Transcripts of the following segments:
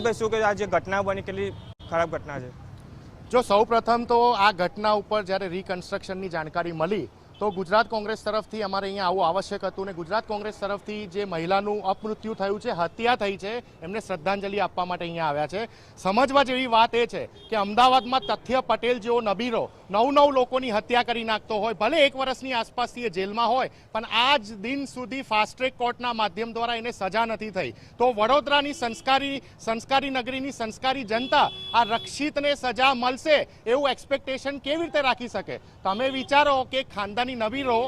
કહીશું કે આ જે ઘટના બની કેટલી ખરાબ ઘટના છે। જો સૌપ્રથમ તો આ ઘટના ઉપર જ્યારે રિકન્સ્ટ્રક્શનની જાણકારી મળી તો ગુજરાત કોંગ્રેસ તરફથી અમારે અહીંયા આવું આવશ્યક હતું ને ગુજરાત કોંગ્રેસ તરફથી જે મહિલાનું અપમૃત્યુ થયું છે, હત્યા થઈ છે, એમને શ્રદ્ધાંજલિ આપવા માટે અહીંયા આવ્યા છે। સમજવા જેવી વાત એ છે કે અમદાવાદમાં તથ્ય પટેલ જેવો નબીરો 9 લોકોની હત્યા કરી નાખતો હોય, ભલે 1 વર્ષની આસપાસથી એ જેલમાં હોય, પણ આજ દિન સુધી ફાસ્ટ ટ્રેક કોર્ટના માધ્યમ દ્વારા એને સજા નથી થઈ। તો વડોદરાની સંસ્કારી નગરીની સંસ્કારી જનતા આ રક્ષિતને સજા મળશે એવું એક્સપેક્ટેશન કેવી રીતે રાખી શકે? તમે વિચારો કે ખાનદાની નબીરો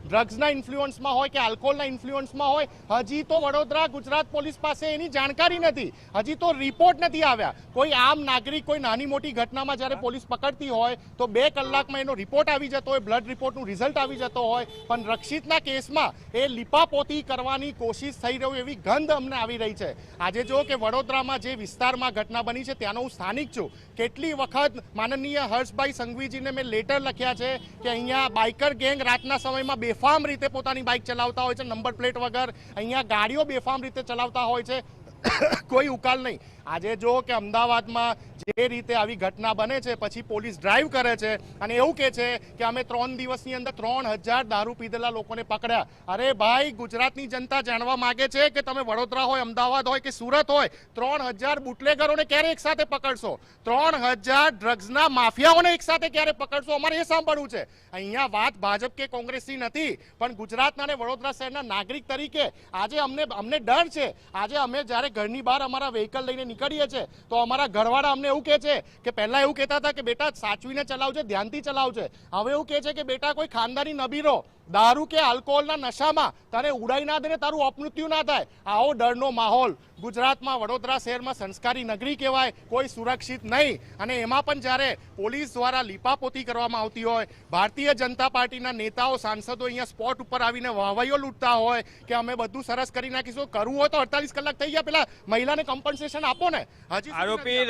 ડ્રગ્સના ઇન્ફ્લુઅન્સમાં હોય કે આલ્કોહોલના ઇન્ફ્લુઅન્સમાં હોય, હજી તો વડોદરા ગુજરાત પોલીસ પાસે એની જાણકારી નથી, હજી તો રિપોર્ટ નથી આવ્યા। કોઈ આમ નાગરિક કોઈ નાની મોટી ઘટનામાં જ્યારે પોલીસ પકડતી હોય તો 2 કલાકમાં એનો રિપોર્ટ આવી જતો હોય, બ્લડ રિપોર્ટનું રિઝલ્ટ આવી જતો હોય, પણ રક્ષિતના કેસમાં એ લીપાપોતી કરવાની કોશિશ થઈ રહ્યું એવી ગંધ અમને આવી રહી છે। આજે જો કે વડોદરામાં જે વિસ્તારમાં ઘટના બની છે ત્યાંનો હું સ્થાનિક છું, કેટલી વખત માનનીય હર્ષભાઈ સંઘવીજીને મેં લેટર લખ્યા છે કે અહીંયા બાઇકર ગેંગ રાતના સમયમાં બેફામ રીતે પોતાની બાઇક ચલાવતા હોય છે, નંબર પ્લેટ વગર અહીંયા ગાડીઓ બેફામ રીતે ચલાવતા હોય છે, કોઈ ઉકાલ નહીં। આજે જો કે અમદાવાદમાં જે રીતે આવી ઘટના બને છે પછી પોલીસ ડ્રાઈવ કરે છે અને એવું કહે છે કે અમે 3 દિવસની અંદર 3000 દારૂ પીધેલા લોકોને પકડ્યા। અરે ભાઈ, ગુજરાતની જનતા જાણવા માંગે છે કે તમે વડોદરા હોય, અમદાવાદ હોય કે સુરત હોય, 3000 બુટલેગરોને ક્યારે એક સાથે પકડશો? 3000 ડ્રગ્સના માફિયાઓને એક સાથે ક્યારે પકડશો? અમારે એ સાંભળવું છે। અહીંયા વાત ભાજપ કે કોંગ્રેસની નથી, પણ ગુજરાતના અને વડોદરા શહેરના નાગરિક તરીકે આજે અમને ડર છે। આજે અમે જ્યારે ઘરની બહાર અમારા વ્હીકલ લઈને નીકળીએ છીએ તો અમારા ઘરવાળા અમને એવું કહે છે કે પહેલા એવું કહેતા હતા કે બેટા સાચવીને ચલાવજે, ધ્યાનથી ચલાવજે, હવે એવું કહે છે કે બેટા કોઈ ખાનદાની નબીરો દારૂ કે આલ્કોહોલના નશામાં તને ઉડાઈ ના દે ને તારું અપમૃત્યુ ના થાય, આવો ડરનો માહોલ ગુજરાતમાં વડોદરા શહેરમાં સંસ્કારી નગરી કહેવાય, કોઈ સુરક્ષિત નહીં। અને એમાં પણ જ્યારે પોલીસ દ્વારા લીપાપોતી કરવામાં આવતી હોય, ભારતીય જનતા પાર્ટીના નેતાઓ સાંસદો અહીંયા સ્પોટ ઉપર આવીને વાહવાઈઓ લૂંટતા હોય કે અમે બધું સરસ કરી નાખીશું, કરવું હોય તો 48 કલાક થઈ ગયા, પેલા મહિલાને કમ્પન્સેશન આપો ને। હજી આરોપી